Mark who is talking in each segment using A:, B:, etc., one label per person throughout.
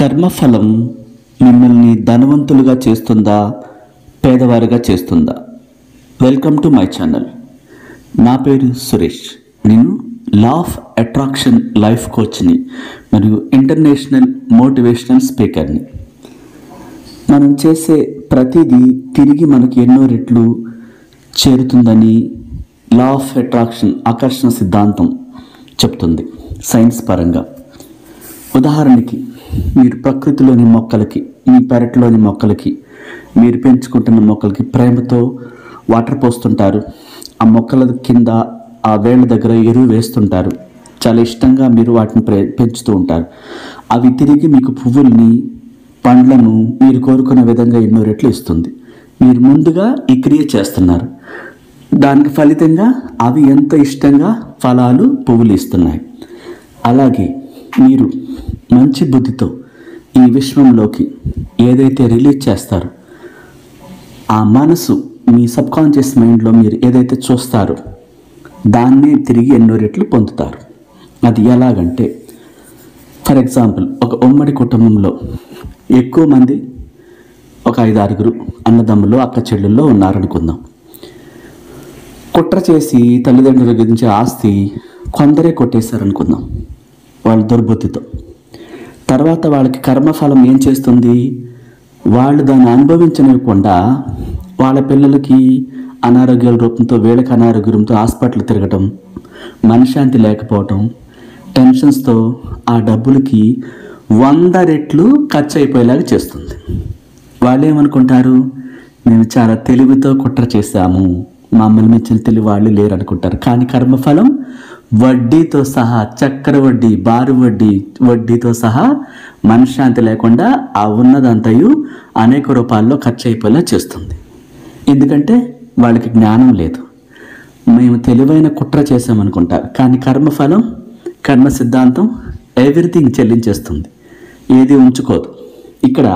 A: కర్మఫలం మిమ్మల్ని ధనవంతులుగా చేస్తుందా, పేదవారుగా చేస్తుందా? Welcome to my channel. నా పేరు సురేష్. నేను లా ఆఫ్ అట్రాక్షన్ లైఫ్ కోచ్ని మరియు ఇంటర్నేషనల్ మోటివేషనల్ స్పీకర్ని. మనం చేసే ప్రతిదీ తిరిగి మనకి ఎన్నో రెట్లు చేరుతుందని లా ఆఫ్ అట్రాక్షన్ ఆకర్షణ సిద్ధాంతం చెప్తుంది సైన్స్ పరంగా. ఉదాహరణకి, మీరు ప్రకృతిలోని మొక్కలకి, మీ పెరట్లోని మొక్కలకి, మీరు పెంచుకుంటున్న మొక్కలకి ప్రేమతో వాటర్ పోస్తుంటారు. ఆ మొక్కల కింద ఆ వేళ్ళ దగ్గర ఎరువు వేస్తుంటారు. చాలా ఇష్టంగా మీరు వాటిని పెంచుతూ ఉంటారు. అవి తిరిగి మీకు పువ్వుల్ని, పండ్లను మీరు కోరుకున్న విధంగా ఎన్నో రెట్లు ఇస్తుంది. మీరు ముందుగా ఈ క్రియ చేస్తున్నారు. దానికి ఫలితంగా అవి ఎంత ఇష్టంగా ఫలాలు, పువ్వులు ఇస్తున్నాయి. అలాగే మీరు మంచి బుద్ధితో ఈ విశ్వంలోకి ఏదైతే రిలీజ్ చేస్తారో, ఆ మనసు మీ సబ్కాన్షియస్ మైండ్లో మీరు ఏదైతే చూస్తారో దాన్ని తిరిగి ఎన్నో రెట్లు పొందుతారు. అది ఎలాగంటే, ఫర్ ఎగ్జాంపుల్, ఒక ఉమ్మడి కుటుంబంలో ఎక్కువ మంది, ఒక 5-6 అన్నదమ్ములు, అక్క చెల్లెల్లో ఉన్నారనుకుందాం. కుట్ర చేసి తల్లిదండ్రుల గురించి ఆస్తి కొందరే కొట్టేశారనుకుందాం వాళ్ళ దుర్బుద్ధితో. తర్వాత వాళ్ళకి కర్మఫలం ఏం చేస్తుంది? వాళ్ళు దాన్ని అనుభవించనివ్వకుండా వాళ్ళ పిల్లలకి అనారోగ్యాల రూపంతో, వీళ్ళకి అనారోగ్యంతో హాస్పిటల్ తిరగటం, మనశ్శాంతి లేకపోవటం, టెన్షన్స్తో ఆ డబ్బులకి 100 రెట్లు ఖర్చు అయిపోయేలాగా చేస్తుంది. వాళ్ళు ఏమనుకుంటారు? మేము చాలా తెలివితో కుట్ర చేశాము, మమ్మల్ని మించిన తెలివి వాళ్ళు లేరు అనుకుంటారు. కానీ కర్మఫలం వడ్డీతో సహా, చక్కెర వడ్డీ, బారు వడ్డీ, వడ్డీతో సహా మనశ్శాంతి లేకుండా ఆ ఉన్నదంతయు అనేక రూపాల్లో ఖర్చు అయిపోయేలా చేస్తుంది. ఎందుకంటే వాళ్ళకి జ్ఞానం లేదు. మేము తెలివైన కుట్ర చేసామనుకుంటారు. కానీ కర్మఫలం, కర్మ సిద్ధాంతం ఎవ్రీథింగ్ చెల్లించేస్తుంది, ఏది ఉంచుకోదు. ఇక్కడ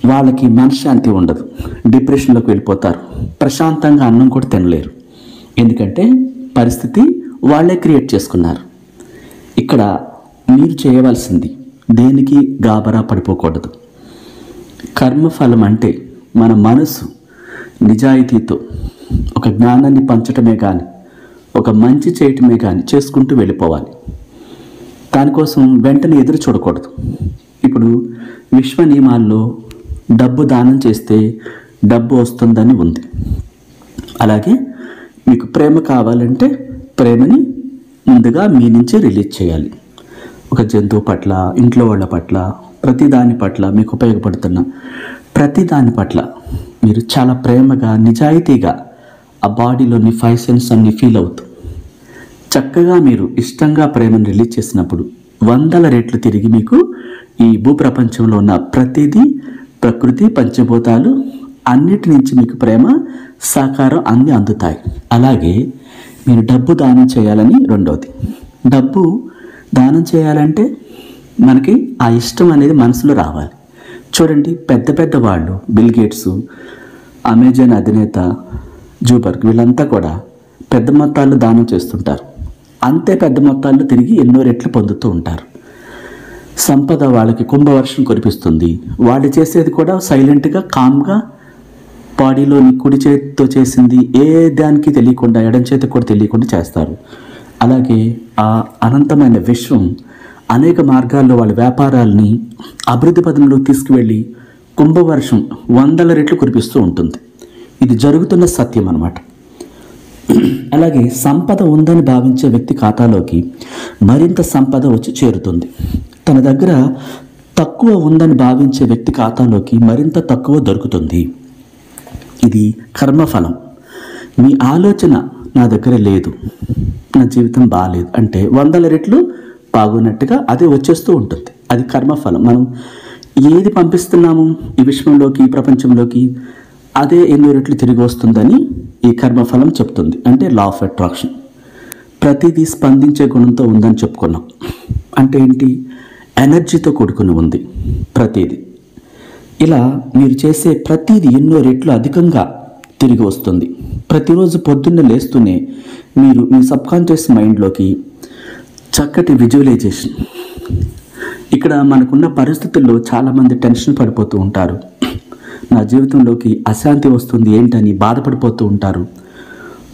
A: వాళ్ళకి మనశ్శాంతి ఉండదు, డిప్రెషన్లోకి వెళ్ళిపోతారు, ప్రశాంతంగా అన్నం కూడా తినలేరు. ఎందుకంటే పరిస్థితి వాళ్ళే క్రియేట్ చేసుకున్నారు. ఇక్కడ మీరు చేయవలసింది, దేనికి గాబరా పడిపోకూడదు. కర్మఫలం అంటే మన మనసు నిజాయితీతో ఒక జ్ఞానాన్ని పంచటమే కానీ, ఒక మంచి చేయటమే కానీ చేసుకుంటూ వెళ్ళిపోవాలి. దానికోసం వెంటనే ఎదురు చూడకూడదు. ఇప్పుడు విశ్వ నియమాల్లో డబ్బు దానం చేస్తే డబ్బు వస్తుందని ఉంది. అలాగే మీకు ప్రేమ కావాలంటే ప్రేమని ముందుగా మీ నుంచి రిలీజ్ చేయాలి. ఒక జంతువు పట్ల, ఇంట్లో వాళ్ళ పట్ల, ప్రతిదాని పట్ల, మీకు ఉపయోగపడుతున్న ప్రతిదాని పట్ల మీరు చాలా ప్రేమగా, నిజాయితీగా ఆ బాడీలోని 5 సెన్స్ అన్ని ఫీల్ అవుతూ చక్కగా మీరు ఇష్టంగా ప్రేమను రిలీజ్ చేసినప్పుడు 100 రెట్లు తిరిగి మీకు ఈ భూప్రపంచంలో ఉన్న ప్రతిదీ, ప్రకృతి, పంచభూతాలు అన్నిటి నుంచి మీకు ప్రేమ, సహకారం అన్నీ అందుతాయి. అలాగే మీరు డబ్బు దానం చేయాలని రెండవది. డబ్బు దానం చేయాలంటే మనకి ఆ ఇష్టం అనేది మనసులో రావాలి. చూడండి, పెద్ద పెద్ద వాళ్ళు, బిల్ గేట్స్, అమెజాన్ అధినేత జూబర్గ్, వీళ్ళంతా కూడా పెద్ద మొత్తాల్లో దానం చేస్తుంటారు. అంతే పెద్ద మొత్తాల్లో తిరిగి ఎన్నో రెట్లు పొందుతూ ఉంటారు. సంపద వాళ్ళకి కుంభవర్షం కురిపిస్తుంది. వాళ్ళు చేసేది కూడా సైలెంట్గా, కామ్గా, బాడీలోని కుడి చేతితో చేసింది ఏ దానికి తెలియకుండా, ఎడం చేతికి కూడా తెలియకుండా చేస్తారు. అలాగే ఆ అనంతమైన విశ్వం అనేక మార్గాల్లో వాళ్ళ వ్యాపారాలని అభివృద్ధి పదంలోకి తీసుకువెళ్ళి కుంభవర్షం 100 రెట్లు కురిపిస్తూ ఉంటుంది. ఇది జరుగుతున్న సత్యం అన్నమాట. అలాగే సంపద ఉందని భావించే వ్యక్తి ఖాతాలోకి మరింత సంపద వచ్చి చేరుతుంది. తన దగ్గర తక్కువ ఉందని భావించే వ్యక్తి ఖాతాలోకి మరింత తక్కువ దొరుకుతుంది. ఇది కర్మఫలం. మీ ఆలోచన, నా దగ్గర లేదు, నా జీవితం బాగాలేదు అంటే 100 రెట్లు బాగున్నట్టుగా అదే వచ్చేస్తూ ఉంటుంది. అది కర్మఫలం. మనం ఏది పంపిస్తున్నాము ఈ విశ్వంలోకి, ఈ ప్రపంచంలోకి, అదే ఎన్నో రెట్లు తిరిగి వస్తుందని ఈ కర్మఫలం చెప్తుంది. అంటే లా ఆఫ్ అట్రాక్షన్. ప్రతిదీ స్పందించే గుణంతో ఉందని చెప్పుకున్నాం. అంటే ఏంటి? ఎనర్జీతో కూడుకుని ఉంది ప్రతిదీ. ఇలా మీరు చేసే ప్రతిదీ ఎన్నో రెట్లు అధికంగా తిరిగి వస్తుంది. ప్రతిరోజు పొద్దున్న లేస్తూనే మీరు మీ సబ్కాన్షియస్ మైండ్లోకి చక్కటి విజువలైజేషన్, ఇక్కడ మనకున్న పరిస్థితుల్లో చాలామంది టెన్షన్ పడిపోతూ ఉంటారు. నా జీవితంలోకి అశాంతి వస్తుంది ఏంటని బాధపడిపోతూ ఉంటారు.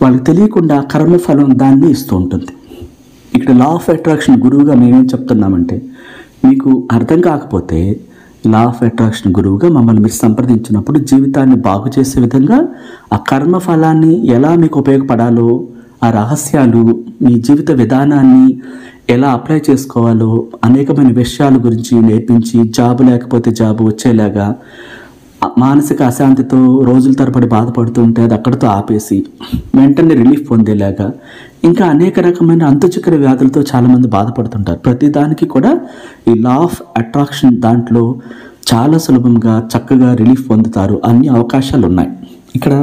A: వాళ్ళకి తెలియకుండా కర్మఫలం దాన్ని ఇస్తూ ఉంటుంది. ఇక్కడ లా ఆఫ్ అట్రాక్షన్ గురువుగా మేమేం చెప్తున్నామంటే, మీకు అర్థం కాకపోతే లా ఆఫ్ అట్రాక్షన్ గురువుగా మమ్మల్ని మీరు సంప్రదించినప్పుడు జీవితాన్ని బాగు చేసే విధంగా ఆ కర్మఫలాన్ని ఎలా మీకు ఉపయోగపడాలో, ఆ రహస్యాలు, మీ జీవిత విధానాన్ని ఎలా అప్లై చేసుకోవాలో అనేకమైన విషయాల గురించి నేర్పించి, జాబు లేకపోతే జాబు వచ్చేలాగా, మానసిక అశాంతితో రోజుల తరబడి బాధపడుతూ ఉంటే అది అక్కడితో ఆపేసి వెంటనే రిలీఫ్ పొందేలాగా, ఇంకా అనేక రకమైన అంతుచిక్కర వ్యాధులతో చాలామంది బాధపడుతుంటారు. ప్రతిదానికి కూడా ఈ లా ఆఫ్ అట్రాక్షన్ దాంట్లో చాలా సులభంగా చక్కగా రిలీఫ్ పొందుతారు. అన్ని అవకాశాలు ఉన్నాయి. ఇక్కడ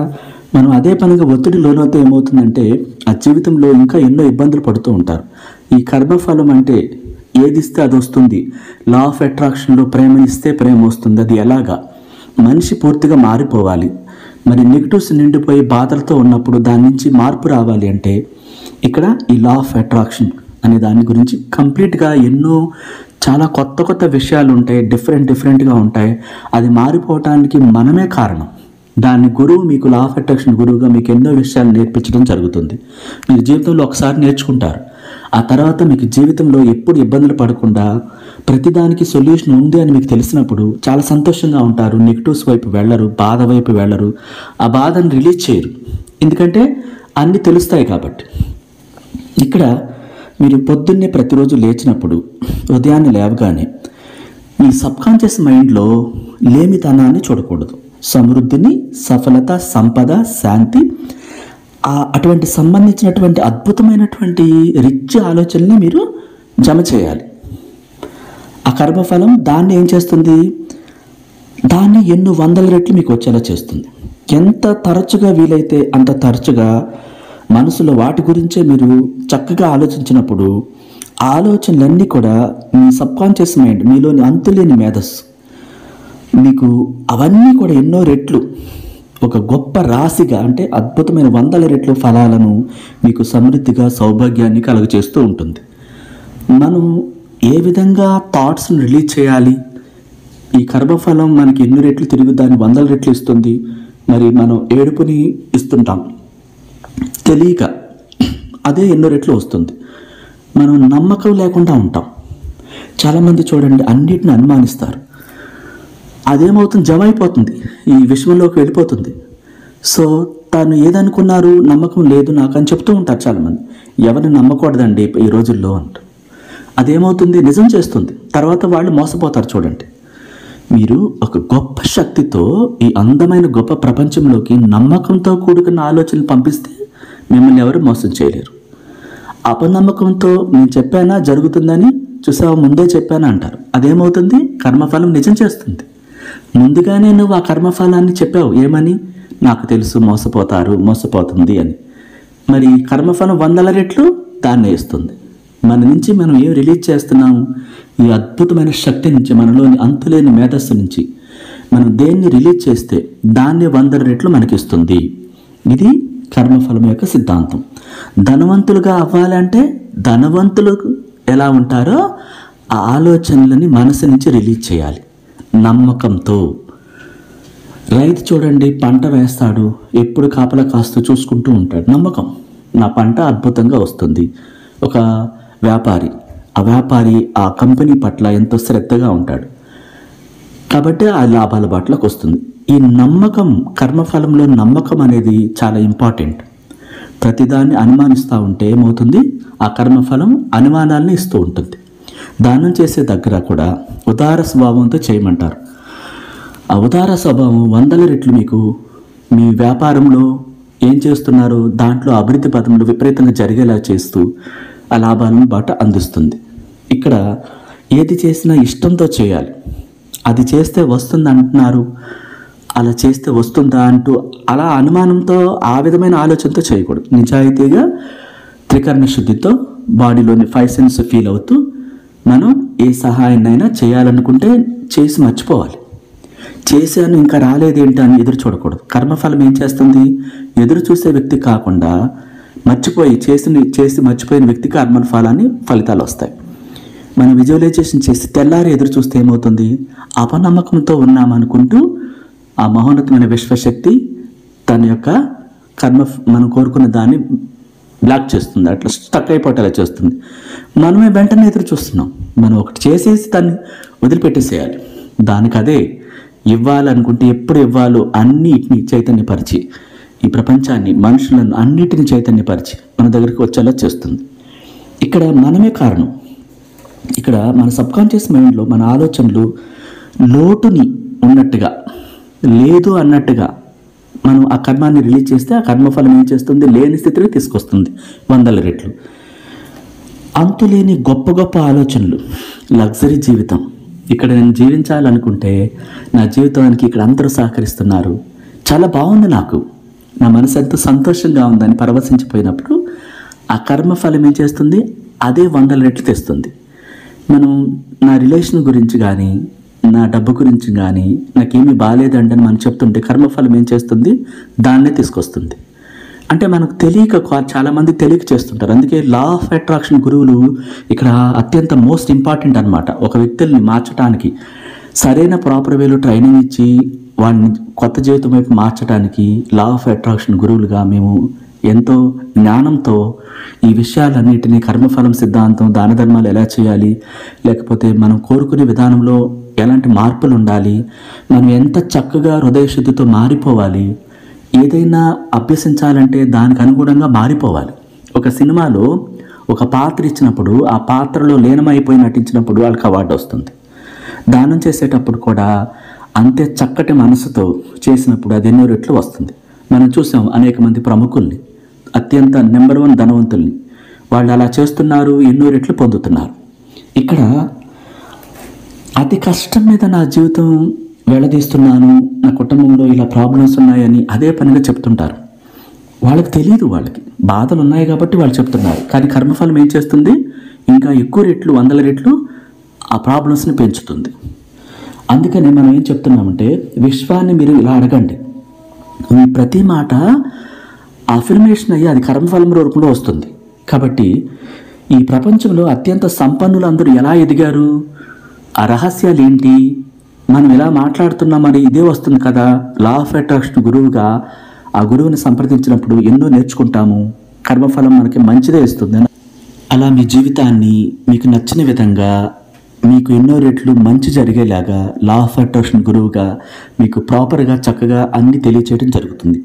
A: మనం అదే పనిగా ఒత్తిడి లోనవుతే ఏమవుతుందంటే ఆ జీవితంలో ఇంకా ఎన్నో ఇబ్బందులు పడుతూ ఉంటారు. ఈ కర్మఫలం అంటే ఏది ఇస్తే అది వస్తుంది. లా ఆఫ్ అట్రాక్షన్లో ప్రేమనిస్తే ప్రేమ వస్తుంది. అది ఎలాగా? మనిషి పూర్తిగా మారిపోవాలి. మరి నెగిటివ్స్ నిండిపోయి బాధలతో ఉన్నప్పుడు దాని నుంచి మార్పు రావాలి అంటే ఇక్కడ ఈ లా ఆఫ్ అట్రాక్షన్ అనే దాని గురించి కంప్లీట్గా ఎన్నో చాలా కొత్త కొత్త విషయాలు ఉంటాయి. డిఫరెంట్గా ఉంటాయి. అది మారిపోవటానికి మనమే కారణం. దాన్ని గురువు మీకు లా ఆఫ్ అట్రాక్షన్ గురువుగా మీకు ఎన్నో విషయాలు నేర్పించడం జరుగుతుంది. మీరు జీవితంలో ఒకసారి నేర్చుకుంటారు. ఆ తర్వాత మీకు జీవితంలో ఎప్పుడు ఇబ్బందులు పడకుండా ప్రతిదానికి సొల్యూషన్ ఉంది అని మీకు తెలిసినప్పుడు చాలా సంతోషంగా ఉంటారు. నెగిటివ్స్ వైపు వెళ్ళరు, బాధ వైపు వెళ్ళరు. ఆ బాధను రిలీజ్ చేయరు, ఎందుకంటే అన్నీ తెలుస్తాయి కాబట్టి. ఇక్కడ మీరు పొద్దున్నే ప్రతిరోజు లేచినప్పుడు, ఉదయాన్నే లేవగానే మీ సబ్కాన్షియస్ మైండ్లో లేమితనాన్ని చూడకూడదు. సమృద్ధిని, సఫలత, సంపద, శాంతి, అటువంటి సంబంధించినటువంటి అద్భుతమైనటువంటి రిచ్ ఆలోచనని మీరు జమ చేయాలి. ఆ కర్మఫలం దాన్ని ఏం చేస్తుంది? దాన్ని ఎన్నో వందల రెట్లు మీకు వచ్చేలా చేస్తుంది. ఎంత తరచుగా వీలైతే అంత తరచుగా మనసులో వాటి గురించే మీరు చక్కగా ఆలోచించినప్పుడు ఆలోచనలన్నీ కూడా మీ సబ్కాన్షియస్ మైండ్, మీలోని అంతులేని మేధస్సు మీకు అవన్నీ కూడా ఎన్నో రెట్లు ఒక గొప్ప రాశిగా, అంటే అద్భుతమైన వందల రెట్లు ఫలాలను మీకు సమృద్ధిగా, సౌభాగ్యాన్ని కలుగజేస్తూ ఉంటుంది. మనం ఏ విధంగా థాట్స్ని రిలీజ్ చేయాలి? ఈ కర్మఫలం మనకి ఎన్ని రెట్లు తిరిగి దాన్ని వందల రెట్లు ఇస్తుంది. మరి మనం ఏడుపుని ఇస్తుంటాం తెలియక, అదే ఎన్నో రెట్లు వస్తుంది. మనం నమ్మకం లేకుండా ఉంటాం. చాలామంది చూడండి అన్నిటిని అనుమానిస్తారు. అదేమవుతుంది? జమ అయిపోతుంది, ఈ విషయంలోకి వెళ్ళిపోతుంది. సో తాను ఏదనుకున్నారు, నమ్మకం లేదు నాకు అని చెప్తూ ఉంటారు చాలామంది. ఎవరిని నమ్మకూడదండి ఈ రోజుల్లో అంటారు. అదేమవుతుంది? నిజం చేస్తుంది. తర్వాత వాళ్ళు మోసపోతారు. చూడండి, మీరు ఒక గొప్ప శక్తితో ఈ అందమైన గొప్ప ప్రపంచంలోకి నమ్మకంతో కూడుకున్న ఆలోచనలు పంపిస్తే మిమ్మల్ని ఎవరు మోసం చేయలేరు. అపనమ్మకంతో నేను చెప్పానా జరుగుతుందని, చూసావా ముందే చెప్పానా అంటారు. అదేమవుతుంది? కర్మఫలం నిజం చేస్తుంది. ముందుగానే నువ్వు ఆ కర్మఫలాన్ని చెప్పావు. ఏమని? నాకు తెలుసు మోసపోతుంది అని. మరి కర్మఫలం వందల రెట్లు దాన్నే ఇస్తుంది. మన నుంచి మనం ఏం రిలీజ్ చేస్తున్నాము? ఈ అద్భుతమైన శక్తి నుంచి, మనలోని అంతులేని మేధస్సు నుంచి మనం దేన్ని రిలీజ్ చేస్తే దాన్ని 100 రెట్లు మనకిస్తుంది. ఇది కర్మఫలం యొక్క సిద్ధాంతం. ధనవంతులుగా అవ్వాలంటే ధనవంతులు ఎలా ఉంటారో ఆ ఆలోచనలని మనసు నుంచి రిలీజ్ చేయాలి నమ్మకంతో. రైతు చూడండి, పంట వేస్తాడు, ఎప్పుడు కాపలా కాస్తూ చూసుకుంటూ ఉంటాడు. నమ్మకం, నా పంట అద్భుతంగా వస్తుంది. ఒక వ్యాపారి ఆ కంపెనీ పట్ల ఎంతో శ్రద్ధగా ఉంటాడు కాబట్టి ఆ లాభాల బాటలోకి వస్తుంది. ఈ నమ్మకం, కర్మఫలంలో నమ్మకం అనేది చాలా ఇంపార్టెంట్. ప్రతిదాన్ని అనుమానిస్తూ ఉంటే ఏమవుతుంది? ఆ కర్మఫలం అనుమానాన్ని ఇస్తూ ఉంటుంది. దానం చేసే దగ్గర కూడా ఉదార స్వభావంతో చేయమంటారు. ఆ ఉదార స్వభావం 100 రెట్లు మీకు మీ వ్యాపారంలో ఏం చేస్తున్నారో దాంట్లో అభివృద్ధి పదంలో విపరీతంగా జరిగేలా చేస్తూ ఆ లాభాలను బాట అందిస్తుంది. ఇక్కడ ఏది చేసినా ఇష్టంతో చేయాలి. అది చేస్తే వస్తుంది అంటున్నారు, అలా చేస్తే వస్తుందా అంటూ అలా అనుమానంతో ఆ విధమైన ఆలోచనతో చేయకూడదు. నిజాయితీగా త్రికరణ శుద్ధితో బాడీలోని 5 సెన్స్ ఫీల్ అవుతూ మనం ఏ సహాయాన్నైనా చేయాలనుకుంటే చేసి మర్చిపోవాలి. చేశాను ఇంకా రాలేదేంటి అని ఎదురు చూడకూడదు. కర్మఫలం ఏం చేస్తుంది? ఎదురు చూసే వ్యక్తి కాకుండా చేసి మర్చిపోయిన వ్యక్తికి కర్మఫలాన్ని ఫలితాలు వస్తాయి. మనం విజువలైజేషన్ చేసి తెల్లారి ఎదురు చూస్తే ఏమవుతుంది? అపనమ్మకంతో ఉన్నామనుకుంటూ ఆ మహోన్నతమైన విశ్వశక్తి తన యొక్క కర్మ మనం కోరుకున్న దాన్ని బ్లాక్ చేస్తుంది, అట్లా స్టక్ అయిపోయేలా చేస్తుంది. మనమే వెంటనే ఎదురు చూస్తున్నాం. మనం ఒకటి చేసేసి దాన్ని వదిలిపెట్టేసేయాలి. దానికి అదే ఇవ్వాలనుకుంటే ఎప్పుడు ఇవ్వాలో అన్నిటిని చైతన్యపరిచి, ఈ ప్రపంచాన్ని, మనుషులను అన్నిటిని చైతన్యపరిచి మన దగ్గరికి వచ్చేలా చేస్తుంది. ఇక్కడ మనమే కారణం. ఇక్కడ మన సబ్కాన్షియస్ మైండ్లో మన ఆలోచనలు లోటుని ఉన్నట్టుగా, లేదు అన్నట్టుగా మనం ఆ కర్మాన్ని రిలీజ్ చేస్తే ఆ కర్మఫలం ఏం చేస్తుంది? లేని స్థితిని తీసుకొస్తుంది 100 రెట్లు. అంతులేని గొప్ప గొప్ప ఆలోచనలు, లగ్జరీ జీవితం. ఇక్కడ నేను జీవించాలనుకుంటే నా జీవితానికి ఇక్కడ అందరూ సహకరిస్తున్నారు, చాలా బాగుంది, నాకు నా మనసు ఎంతో సంతోషంగా ఉందని పరవశించిపోయినప్పుడు ఆ కర్మఫలం ఏం చేస్తుంది? అదే 100 రెట్లు తెస్తుంది. మనం నా రిలేషన్ గురించి కానీ, నా డబ్బు గురించి కానీ, నాకేమీ బాగాలేదండి అని మనం చెప్తుంటే కర్మఫలం ఏం చేస్తుంది? దాన్నే తీసుకొస్తుంది. అంటే మనకు తెలియక, చాలామంది తెలియక చేస్తుంటారు. అందుకే లా ఆఫ్ అట్రాక్షన్ గురువులు ఇక్కడ అత్యంత మోస్ట్ ఇంపార్టెంట్ అనమాట. ఒక వ్యక్తుల్ని మార్చడానికి సరైన ప్రాపర్ వేలో ట్రైనింగ్ ఇచ్చి వాడిని కొత్త జీవితం వైపు మార్చడానికి లా ఆఫ్ అట్రాక్షన్ గురువులుగా మేము ఎంతో జ్ఞానంతో ఈ విషయాలన్నిటినీ, కర్మఫలం సిద్ధాంతం, దాన ధర్మాలు ఎలా చేయాలి, లేకపోతే మనం కోరుకునే విధానంలో ఎలాంటి మార్పులు ఉండాలి, మనం ఎంత చక్కగా హృదయశుద్ధితో మారిపోవాలి, ఏదైనా అభ్యసించాలంటే దానికి అనుగుణంగా మారిపోవాలి. ఒక సినిమాలో ఒక పాత్ర ఇచ్చినప్పుడు ఆ పాత్రలో లీనమైపోయి నటించినప్పుడు వాళ్ళకి అవార్డు వస్తుంది. దానం చేసేటప్పుడు కూడా అంతే చక్కటి మనసుతో చేసినప్పుడు అది ఎన్నో రెట్లు వస్తుంది. మనం చూసాం అనేక మంది ప్రముఖుల్ని, అత్యంత నెంబర్ 1 ధనవంతుల్ని, వాళ్ళు అలా చేస్తున్నారు, ఎన్నో రెట్లు పొందుతున్నారు. ఇక్కడ అతి కష్టం మీద నా జీవితం వెళ్ళదీస్తున్నాను, నా కుటుంబంలో ఇలా ప్రాబ్లమ్స్ ఉన్నాయని అదే పనిగా చెప్తుంటారు. వాళ్ళకి తెలియదు, వాళ్ళకి బాధలు ఉన్నాయి కాబట్టి వాళ్ళు చెప్తున్నారు. కానీ కర్మఫలం ఏం చేస్తుంది? ఇంకా ఎక్కువ రెట్లు, 100 రెట్లు ఆ ప్రాబ్లమ్స్ని పెంచుతుంది. అందుకని మనం ఏం చెప్తున్నామంటే, విశ్వాన్ని మీరు ఇలా అడగండి. మీ ప్రతి మాట అఫర్మేషన్ అయ్యి అది కర్మఫలం రూపంలో వస్తుంది. కాబట్టి ఈ ప్రపంచంలో అత్యంత సంపన్నులు అందరూ ఎలా ఎదిగారు? ఆ రహస్యాలు ఏంటి? మనం ఎలా మాట్లాడుతున్నామని ఇదే వస్తుంది కదా. లా ఆఫ్ అట్రాక్షన్ గురువుగా ఆ గురువుని సంప్రదించినప్పుడు ఎన్నో నేర్చుకుంటాము. కర్మఫలం మనకి మంచిదే ఇస్తుంది. అలా మీ జీవితాన్ని మీకు నచ్చిన విధంగా, మీకు ఎన్నో రెట్లు మంచి జరిగేలాగా లా ఆఫ్ అట్రాక్షన్ గురువుగా మీకు ప్రాపర్గా చక్కగా అన్నీ తెలియచేయడం జరుగుతుంది.